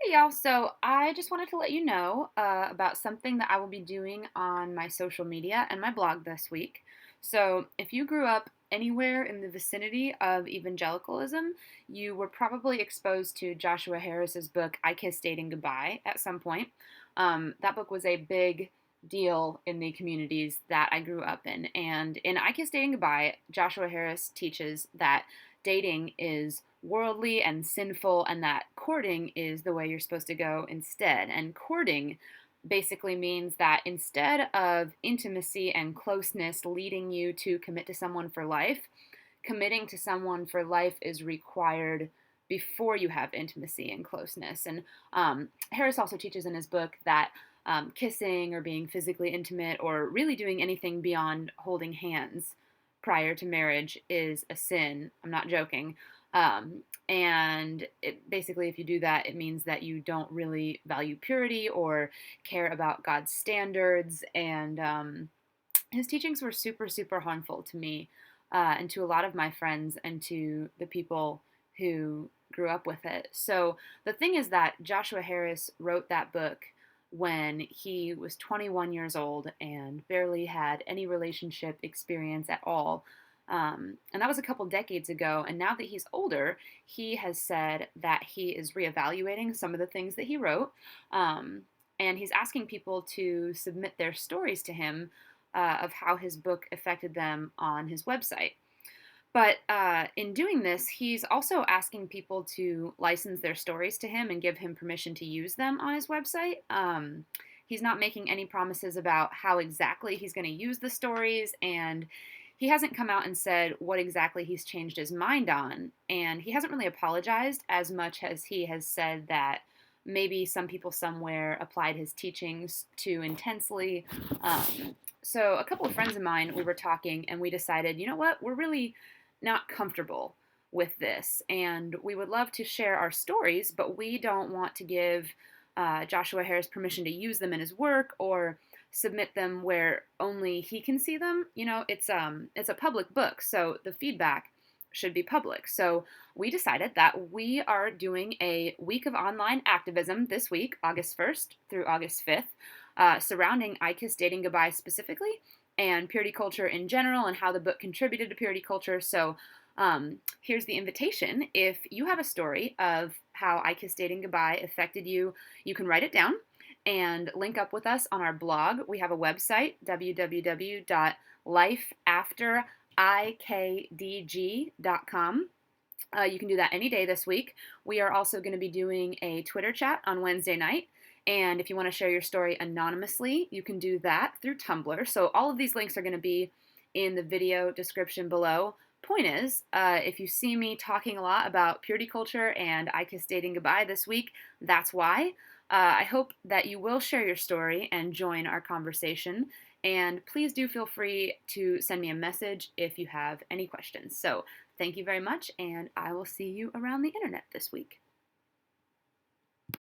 Hey y'all, so I just wanted to let you know about something that I will be doing on my social media and my blog this week. So, if you grew up anywhere in the vicinity of evangelicalism, you were probably exposed to Joshua Harris's book, I Kissed Dating Goodbye, at some point. That book was a big deal in the communities that I grew up in. And in I Kissed Dating Goodbye, Joshua Harris teaches that dating is worldly and sinful, and that courting is the way you're supposed to go instead. And courting basically means that instead of intimacy and closeness leading you to commit to someone for life, committing to someone for life is required before you have intimacy and closeness. And Harris also teaches in his book that kissing or being physically intimate or really doing anything beyond holding hands prior to marriage is a sin. I'm not joking. And basically, if you do that, it means that you don't really value purity or care about God's standards. And his teachings were super, super harmful to me and to a lot of my friends and to the people who grew up with it. So the thing is that Joshua Harris wrote that book when he was 21 years old and barely had any relationship experience at all. And that was a couple decades ago. And now that he's older, he has said that he is reevaluating some of the things that he wrote. And he's asking people to submit their stories to him of how his book affected them on his website. But in doing this, he's also asking people to license their stories to him and give him permission to use them on his website. He's not making any promises about how exactly he's going to use the stories, and he hasn't come out and said what exactly he's changed his mind on. And he hasn't really apologized as much as he has said that maybe some people somewhere applied his teachings too intensely. So a couple of friends of mine, we were talking and we decided, you know what, we're really not comfortable with this, and we would love to share our stories, but we don't want to give Joshua Harris permission to use them in his work or submit them where only he can see them. You know, it's a public book, so the feedback should be public. So we decided that we are doing a week of online activism this week, August 1st through August 5th, surrounding I Kiss Dating Goodbye specifically, and purity culture in general, and how the book contributed to purity culture. So here's the invitation. If you have a story of how I Kiss Dating Goodbye affected you, you can write it down and link up with us on our blog. We have a website, www.lifeafterikdg.com. You can do that any day this week. We are also going to be doing a Twitter chat on Wednesday night. And if you want to share your story anonymously, you can do that through Tumblr. So all of these links are going to be in the video description below. Point is, if you see me talking a lot about purity culture and I Kiss Dating Goodbye this week, that's why. I hope that you will share your story and join our conversation. And please do feel free to send me a message if you have any questions. So thank you very much, and I will see you around the internet this week.